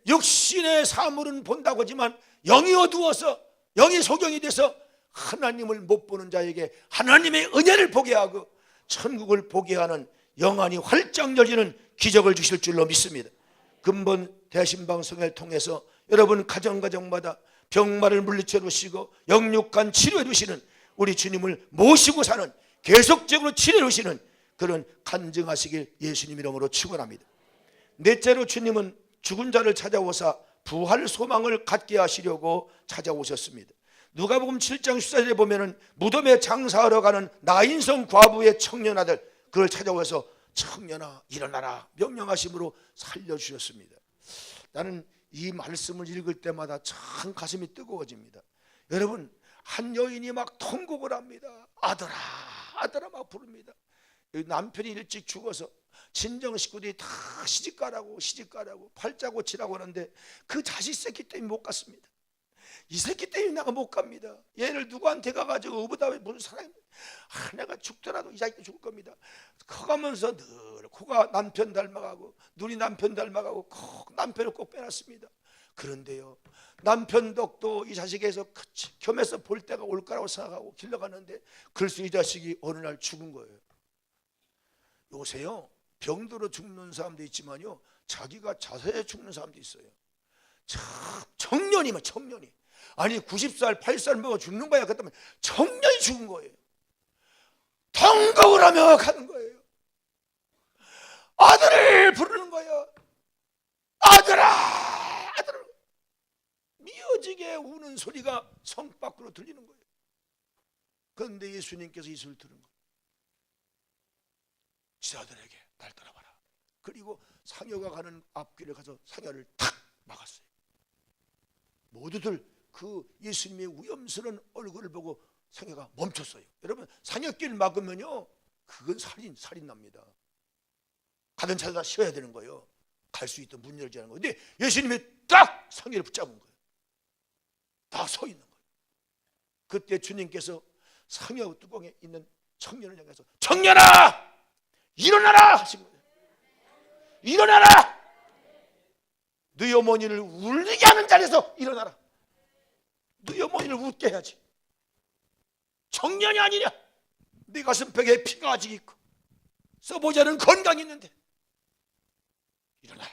육신의 사물은 본다고 하지만 영이 어두워서, 영이 소경이 돼서 하나님을 못 보는 자에게 하나님의 은혜를 보게 하고 천국을 보게 하는 영안이 활짝 열리는 기적을 주실 줄로 믿습니다. 근본 대신방송을 통해서 여러분 가정마다 병마를 물리쳐 주시고 영육간 치료해 주시는 우리 주님을 모시고 사는, 계속적으로 치료해 주시는 그런 간증하시길 예수님 이름으로 축원합니다. 넷째로, 주님은 죽은 자를 찾아오사 부활 소망을 갖게 하시려고 찾아오셨습니다. 누가복음 7장 14절에 보면은 무덤에 장사하러 가는 나인성 과부의 청년 아들, 그걸 찾아와서 청년아 일어나라 명령하심으로 살려주셨습니다. 나는 이 말씀을 읽을 때마다 참 가슴이 뜨거워집니다. 여러분, 한 여인이 막 통곡을 합니다. 아들아 아들아 막 부릅니다. 남편이 일찍 죽어서 친정 식구들이 다 시집가라고 팔자 고치라고 하는데 그 자식 새끼 때문에 못 갔습니다. 이 새끼 때문에 내가 못 갑니다. 얘를 누구한테 가가지고 어부다 무슨 사람이, 내가 죽더라도 이 자식도 죽을 겁니다. 커가면서 늘 코가 남편 닮아가고 눈이 남편 닮아가고 남편을 꼭 빼놨습니다. 그런데요, 남편 덕도 이 자식에서 겸해서 볼 때가 올 거라고 생각하고 길러갔는데 글쎄 이 자식이 어느 날 죽은 거예요. 요새요, 병들어 죽는 사람도 있지만요, 자기가 자살해 죽는 사람도 있어요. 참, 청년이면 청년이, 아니 90살 80살 먹어 죽는 거야. 그랬더니 청년이 죽은 거예요. 통곡을 하며 가는 거예요. 아들을 부르는 거예요. 아들아 아들아, 미어지게 우는 소리가 성 밖으로 들리는 거예요. 그런데 예수님께서 이 소리를 들은 거예요. 지자들에게 날 따라와라. 그리고 상여가 가는 앞길에 가서 상여를 탁 막았어요. 모두들 그 예수님의 위험스러운 얼굴을 보고 상여가 멈췄어요. 여러분, 상여길 막으면요, 그건 살인 납니다. 가던 차에다 쉬어야 되는 거예요. 갈 수 있던 문 열지 않은 거예요. 근데 예수님이 딱 상여를 붙잡은 거예요. 다 서 있는 거예요. 그때 주님께서 상여 뚜껑에 있는 청년을 향해서 청년아 일어나라 하신 거예요. 일어나라. 너희 어머니를 울게 하는 자리에서 일어나라. 너희 어머니를 웃게 해야지. 청년이 아니냐? 네 가슴벽에 피가 아직 있고 써보자는 건강이 있는데 일어나라.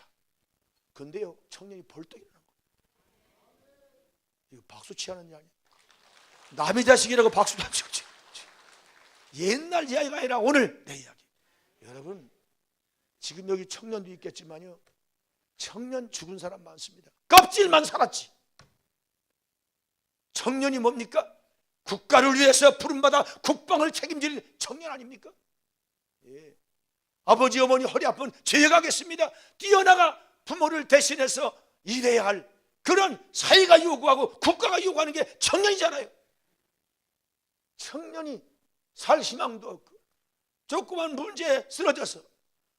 근데요, 청년이 벌떡 일어난 거예요. 이거 박수 치하는 일 아니야? 남의 자식이라고 박수도 안 치고. 옛날 이야기가 아니라 오늘 내 이야기. 여러분, 지금 여기 청년도 있겠지만요, 청년 죽은 사람 많습니다. 껍질만 살았지. 청년이 뭡니까? 국가를 위해서 부름받아 국방을 책임질 청년 아닙니까? 아버지 어머니 허리 아픈 제가겠습니다. 뛰어나가 부모를 대신해서 일해야 할 그런 사회가 요구하고 국가가 요구하는 게 청년이잖아요. 청년이 살 희망도 없고 조그만 문제에 쓰러져서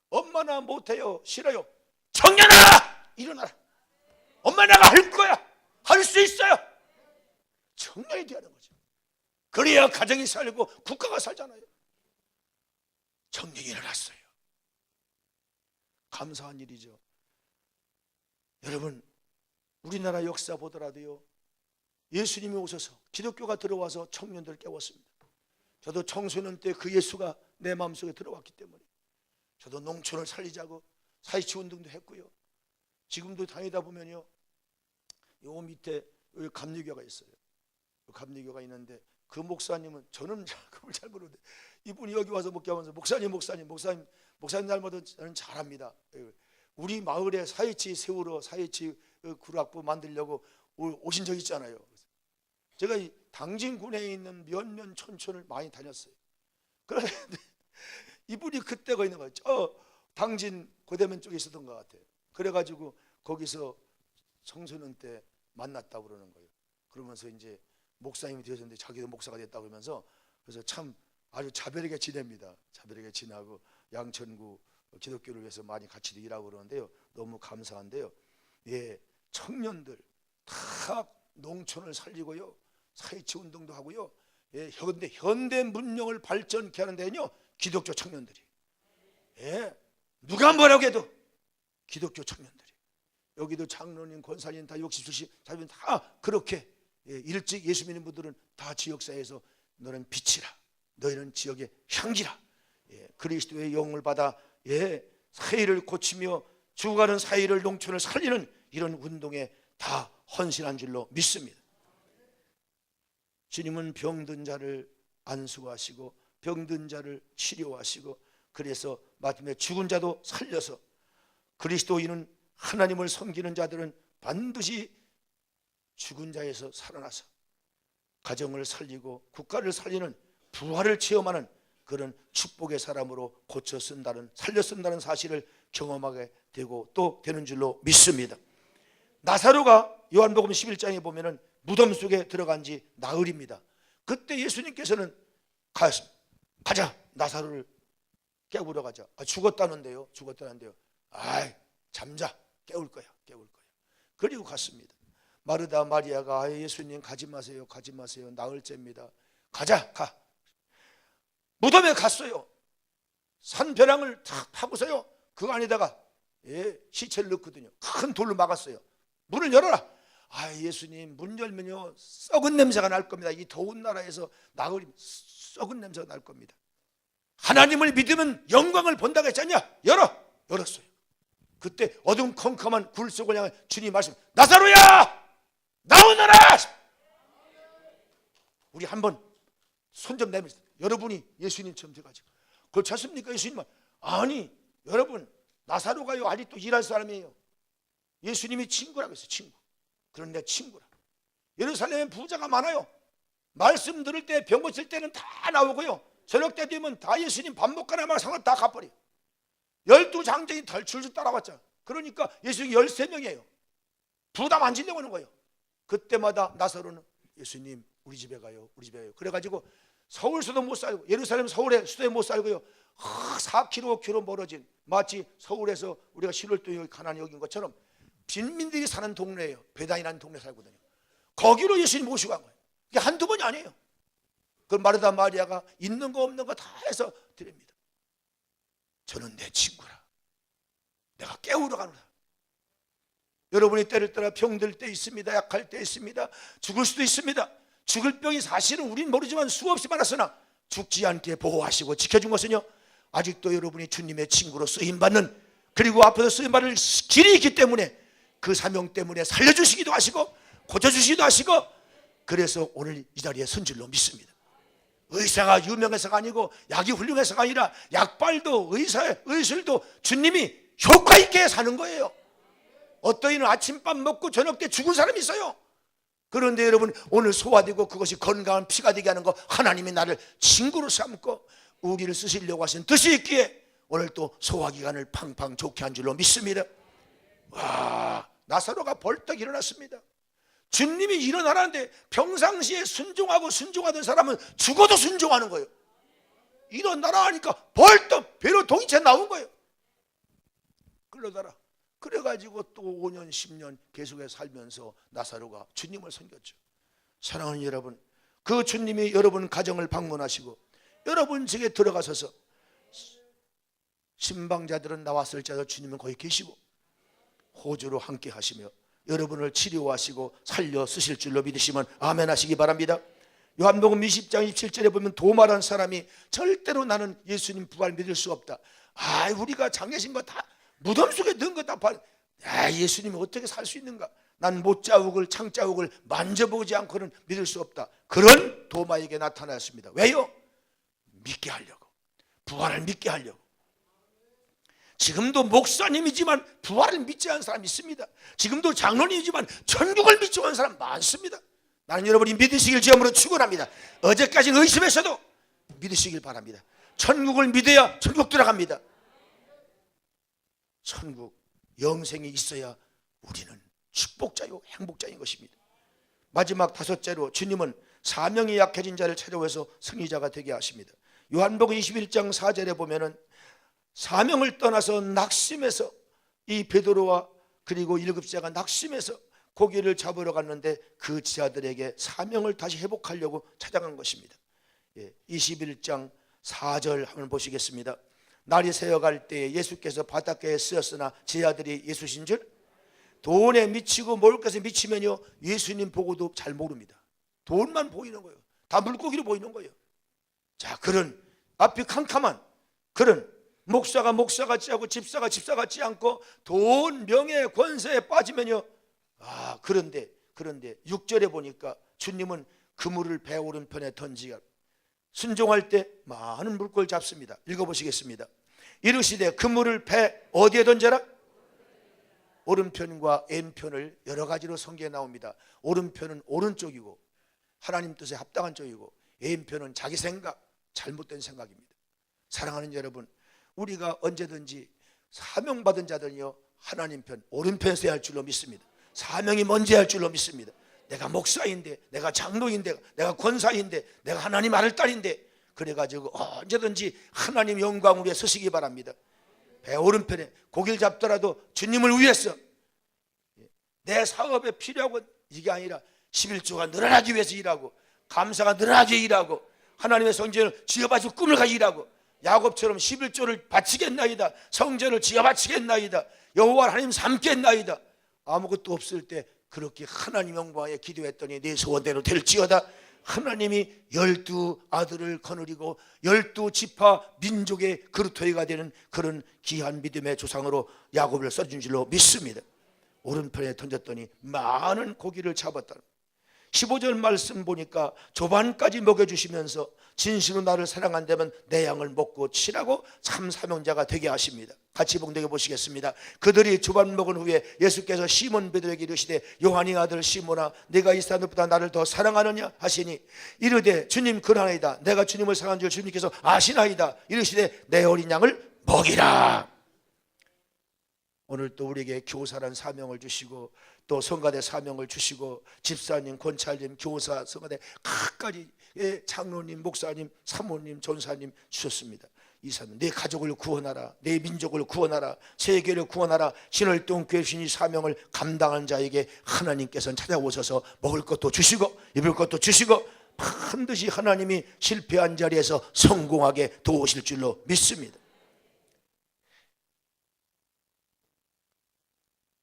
엄마나 못해요, 싫어요. 청년아 일어나라. 엄마 내가 할 거야. 할 수 있어요. 청년이 되는 거죠. 그래야 가정이 살고 국가가 살잖아요. 청년이 일어났어요. 감사한 일이죠. 여러분, 우리나라 역사 보더라도요, 예수님이 오셔서 기독교가 들어와서 청년들을 깨웠습니다. 저도 청소년 때 그 예수가 내 마음속에 들어왔기 때문에 저도 농촌을 살리자고 사회치 운동도 했고요. 지금도 다니다 보면요, 요 밑에 여기 감리교가 있어요. 감리교가 있는데 그 목사님은, 저는 그걸 잘 모르는데 이분이 여기 와서 목회하면서 목사님 닮아도 저는 잘합니다. 우리 마을에 사회치 세우러 사회치 구락부 만들려고 오신 적 있잖아요. 제가 이 당진군에 있는 몇몇 촌촌을 많이 다녔어요. 그런데 이분이 그때가 있는 거예요. 저 당진 고대면 쪽에 있었던 것 같아요. 그래가지고 거기서 청소년 때 만났다고 그러는 거예요. 그러면서 이제 목사님이 되셨는데 자기도 목사가 됐다고 그러면서, 그래서 참 아주 자별하게 지냅니다. 자별하게 지나고 양천구 기독교를 위해서 많이 같이 일하고 그러는데요. 너무 감사한데요. 예, 청년들 다 농촌을 살리고요, 사회치 운동도 하고요. 예, 현대 문명을 발전케 하는 데는요, 기독교 청년들이. 예, 누가 뭐라고 해도 기독교 청년들이. 여기도 장로님, 권사님 다 60, 70, 자녀 다 그렇게, 예, 일찍 예수 믿는 분들은 다 지역사회에서 너는 빛이라, 너희는 지역의 향기라, 예, 그리스도의 영을 받아, 예, 사회를 고치며 죽어가는 사회를, 농촌을 살리는 이런 운동에 다 헌신한 줄로 믿습니다. 주님은 병든 자를 안수하시고 병든 자를 치료하시고, 그래서 마침내 죽은 자도 살려서, 그리스도인은 하나님을 섬기는 자들은 반드시 죽은 자에서 살아나서 가정을 살리고 국가를 살리는 부활을 체험하는 그런 축복의 사람으로 고쳐 쓴다는, 살려 쓴다는 사실을 경험하게 되고 또 되는 줄로 믿습니다. 나사로가 요한복음 11장에 보면은 무덤 속에 들어간 지 나흘입니다. 그때 예수님께서는 가자, 나사로를 깨우러 가자. 죽었다는데요. 아이, 잠자, 깨울 거야. 그리고 갔습니다. 마르다 마리아가 예수님 가지 마세요. 나흘째입니다. 가. 무덤에 갔어요. 산벼랑을 탁 파고서요, 그 안에다가, 예, 시체를 넣거든요. 큰 돌로 막았어요. 문을 열어라. 예수님, 문 열면요 썩은 냄새가 날 겁니다. 이 더운 나라에서 나흘이 썩은 냄새가 날 겁니다. 하나님을 믿으면 영광을 본다고 했잖냐. 열었어요. 그때 어둠컴컴한 굴 속을 향해 주님 말씀, 나사로야 나오너라. 우리 한번 손 좀 내밀어요. 여러분이 예수님처럼 돼가지고. 그렇지 않습니까? 예수님은 아니, 여러분, 나사로가요 아직도 일할 사람이에요. 예수님이 친구라고 했어요. 친구. 그런데 친구라. 예루살렘에 부자가 많아요. 말씀 들을 때, 병 고칠 때는 다 나오고요, 저녁 때 되면 다 예수님 밥 먹거나 막 상을 다 갚아버려. 12장정이 줄줄 따라왔잖아. 그러니까 예수님이 13명이에요 부담 안 지려고 하는 거예요. 그때마다 나사로는 예수님 우리 집에 가요. 그래가지고 서울서도 못 살고, 예루살렘 서울에 수도에 못 살고요, 4km, 5km 멀어진, 마치 서울에서 우리가 10월도 여기 가난이 여긴 것처럼 빈민들이 사는 동네예요. 배단이라는 동네 살거든요. 거기로 예수님 모시고 간 거예요. 이게 한두 번이 아니에요. 그 마르다 마리아가 있는 거 없는 거 다 해서 드립니다. 저는 내 친구라. 내가 깨우러 가노라. 여러분이 때를 따라 병들 때 있습니다. 약할 때 있습니다. 죽을 수도 있습니다. 죽을 병이 사실은 우린 모르지만 수없이 많았으나 죽지 않게 보호하시고 지켜준 것은요, 아직도 여러분이 주님의 친구로 쓰임받는, 그리고 앞에서 쓰임받을 길이 있기 때문에 그 사명 때문에 살려주시기도 하시고 고쳐주시기도 하시고, 그래서 오늘 이 자리에 선 줄로 믿습니다. 의사가 유명해서가 아니고 약이 훌륭해서가 아니라 약발도 의술도 주님이 효과 있게 사는 거예요. 어떤 이는 아침밥 먹고 저녁 때 죽은 사람이 있어요. 그런데 여러분, 오늘 소화되고 그것이 건강한 피가 되게 하는 거, 하나님이 나를 친구로 삼고 우리를 쓰시려고 하신 뜻이 있기에 오늘 또 소화기관을 팡팡 좋게 한 줄로 믿습니다. 와, 나사로가 벌떡 일어났습니다. 주님이 일어나라는데 평상시에 순종하던 사람은 죽어도 순종하는 거예요. 일어나라 하니까 벌떡 배로 동이채 나온 거예요. 그러더라. 그래가지고 또 5년 10년 계속해서 살면서 나사로가 주님을 섬겼죠. 사랑하는 여러분, 그 주님이 여러분 가정을 방문하시고 여러분 집에 들어가셔서, 신방자들은 나왔을지라도 주님은 거기 계시고 호주로 함께 하시며 여러분을 치료하시고 살려 쓰실 줄로 믿으시면 아멘 하시기 바랍니다. 요한복음 20장 27절에 보면 도마라는 사람이 절대로 나는 예수님 부활 믿을 수 없다. 우리가 장례신 거 다 무덤 속에 넣은 거 다 예수님이 어떻게 살 수 있는가? 난 못자국을 창자국을 만져보지 않고는 믿을 수 없다. 그런 도마에게 나타났습니다. 왜요? 믿게 하려고, 부활을 믿게 하려고. 지금도 목사님이지만 부활을 믿지 않는 사람이 있습니다. 지금도 장로님이지만 천국을 믿지 않는 사람 많습니다. 나는 여러분이 믿으시길 주함으로 축원합니다. 어제까지는 의심했어도 믿으시길 바랍니다. 천국을 믿어야 천국 들어갑니다. 천국, 영생이 있어야 우리는 축복자요 행복자인 것입니다. 마지막 다섯째로 주님은 사명이 약해진 자를 찾아오셔서 승리자가 되게 하십니다. 요한복음 21장 4절에 보면은 사명을 떠나서 낙심해서 이 베드로와 그리고 일곱째가 낙심해서 고기를 잡으러 갔는데 그 지하들에게 사명을 다시 회복하려고 찾아간 것입니다. 21장 4절 한번 보시겠습니다. 날이 새어갈 때에 예수께서 바닷가에 쓰였으나 제자들이 예수신 줄 돈에 미치고 먹을 것에 미치면요 예수님 보고도 잘 모릅니다. 돈만 보이는 거예요. 다 물고기로 보이는 거예요. 자, 그런 앞이 캄캄한 그런 목사가 목사 같지 않고 집사가 집사 같지 않고 돈, 명예, 권세에 빠지면요 그런데 6절에 보니까 주님은 그물을 배 오른편에 던지가 순종할 때 많은 물고기를 잡습니다. 읽어보시겠습니다. 이르시되 그물을 배 어디에 던져라? 오른편과 왼편을 여러 가지로 성경에 나옵니다. 오른편은 오른쪽이고 하나님 뜻에 합당한 쪽이고 왼편은 자기 생각, 잘못된 생각입니다. 사랑하는 여러분, 우리가 언제든지 사명받은 자들은요 하나님 편, 오른편 서야 할 줄로 믿습니다. 사명이 먼저 할 줄로 믿습니다. 내가 목사인데, 내가 장로인데, 내가 권사인데, 내가 하나님 아들 딸인데 그래가지고 언제든지 하나님 영광을 위해 서시기 바랍니다. 배 오른편에 고기를 잡더라도 주님을 위해서 내 사업에 필요하고 이게 아니라 11조가 늘어나기 위해서 일하고 감사가 늘어나기 위해 일하고 하나님의 성전을 지어바치고 꿈을 가지고 일하고 야곱처럼 11조를 바치겠나이다, 성전을 지어바치겠나이다, 여호와 하나님 삼겠나이다. 아무것도 없을 때 그렇게 하나님 영광에 기도했더니 내 소원대로 될지어다. 하나님이 12 아들을 거느리고 12지파 민족의 그루터기가 되는 그런 귀한 믿음의 조상으로 야곱을 써준 줄로 믿습니다. 오른편에 던졌더니 많은 고기를 잡았다. 15절 말씀 보니까 조반까지 먹여주시면서 진실로 나를 사랑한다면 내 양을 먹고 치라고 참 사명자가 되게 하십니다. 같이 봉독해 보시겠습니다. 그들이 조반 먹은 후에 예수께서 시몬 베드로에게 이르시되 요한의 아들 시몬아 네가 이 사람들보다 나를 더 사랑하느냐 하시니 이르되 주님 그러나이다. 내가 주님을 사랑하는 줄 주님께서 아시나이다. 이르시되 내 어린 양을 먹이라. 오늘 또 우리에게 교사란 사명을 주시고 또 성가대 사명을 주시고 집사님, 권찰님, 교사, 성가대 각가지 장로님, 목사님, 사모님, 전사님 주셨습니다. 이 사명, 내 가족을 구원하라, 내 민족을 구원하라, 세계를 구원하라. 신월동 교회신이 사명을 감당한 자에게 하나님께서는 찾아오셔서 먹을 것도 주시고 입을 것도 주시고 반드시 하나님이 실패한 자리에서 성공하게 도우실 줄로 믿습니다.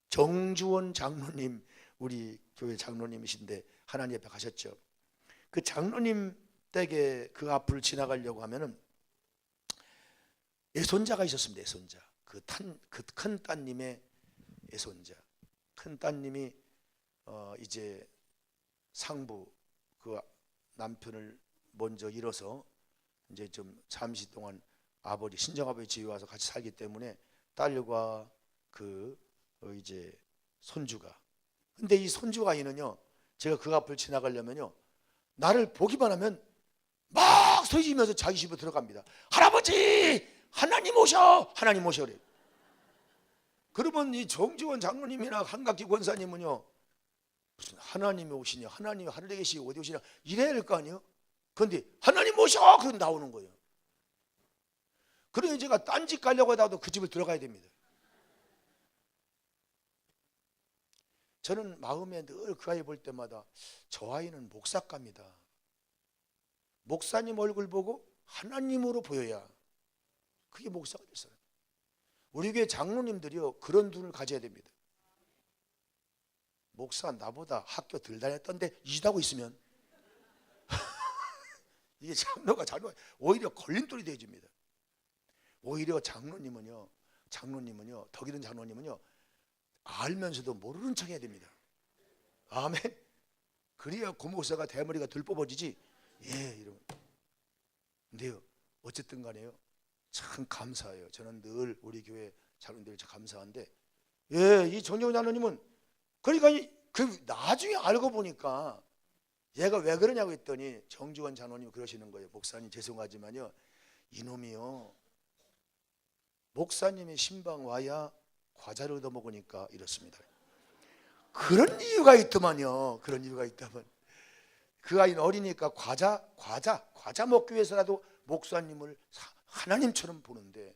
정주원 장로님, 우리 교회 장로님이신데 하나님 앞에 가셨죠. 그 장로님 댁에 그 앞을 지나가려고 하면은 애손자가 있었습니다. 애손자. 그 큰 따님의 애손자. 큰 따님이 이제 상부 그 남편을 먼저 잃어서 이제 좀 잠시 동안 아버지 친정아버지 집에 와서 같이 살기 때문에 딸과 그 이제 손주가, 근데 이 손주가 아이는요 제가 그 앞을 지나가려면요 나를 보기만 하면 막 소리 지르면서 자기 집으로 들어갑니다. 할아버지 하나님 오셔, 하나님 오셔 그래요. 그러면 이 정지원 장로님이나 한각기 권사님은요 무슨 하나님이 오시냐, 하나님이 하늘에 계시고 어디 오시냐 이래야 될 거 아니에요. 그런데 하나님 오셔 그럼 나오는 거예요. 그러니 제가 딴 집 가려고 하다가도 그 집을 들어가야 됩니다. 저는 마음에 늘 그 아이 볼 때마다 저 아이는 목사감이다. 목사님 얼굴 보고 하나님으로 보여야 그게 목사가 됐어요. 우리 교회 장로님들이요 그런 눈을 가져야 됩니다. 목사 나보다 학교 덜 다녔던데 이짓하고 있으면 이게 장로가 오히려 걸림돌이 되어집니다. 오히려 장로님은요 덕 있는 장로님은요 알면서도 모르는 척 해야 됩니다. 아멘. 그래야 고목사가 대머리가 덜 뽑아지지. 이러면. 근데요 어쨌든 간에요 참 감사해요. 저는 늘 우리 교회 자녀들 감사한데, 예, 이 정재훈 장로님은 그러니까 그 나중에 알고 보니까 얘가 왜 그러냐고 했더니 정주원 장로님 그러시는 거예요. 목사님 죄송하지만요, 이놈이요, 목사님의 신방 와야 과자를 얻어 먹으니까 이렇습니다. 그런 이유가 있더만요. 그런 이유가 있다면 그 아이는 어리니까 과자 먹기 위해서라도 목사님을 하나님처럼 보는데,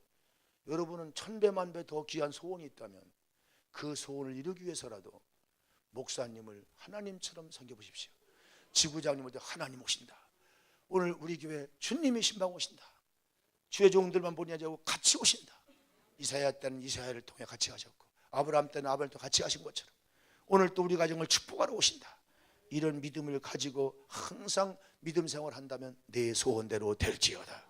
여러분은 천배만배 더 귀한 소원이 있다면 그 소원을 이루기 위해서라도 목사님을 하나님처럼 섬겨보십시오. 지구장님한테 하나님 오신다. 오늘 우리 교회 주님이 신방 오신다. 주의 종들만 보내지 않고 같이 오신다. 이사야 때는 이사야를 통해 같이 가셨고, 아브라함 때는 아브라함을 통해 같이 가신 것처럼 오늘 또 우리 가정을 축복하러 오신다. 이런 믿음을 가지고 항상 믿음 생활한다면 내 소원대로 될지어다.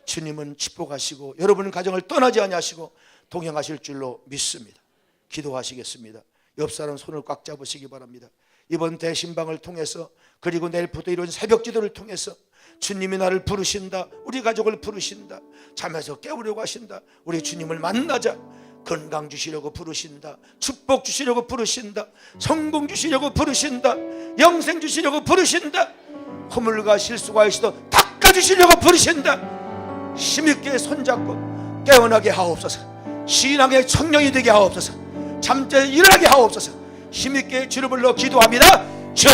주님은 축복하시고 여러분 가정을 떠나지 아니하시고 동행하실 줄로 믿습니다. 기도하시겠습니다. 옆 사람 손을 꽉 잡으시기 바랍니다. 이번 대신방을 통해서, 그리고 내일부터 이런 새벽 기도를 통해서 주님이 나를 부르신다. 우리 가족을 부르신다. 잠에서 깨우려고 하신다. 우리 주님을 만나자. 건강 주시려고 부르신다. 축복 주시려고 부르신다. 성공 주시려고 부르신다. 영생 주시려고 부르신다. 허물과 실수가 있어도 닦아주시려고 부르신다. 힘있게 손잡고 깨어나게 하옵소서. 신앙의 청년이 되게 하옵소서. 잠자리 일어나게 하옵소서. 힘있게 주를 불러 기도합니다. 주여.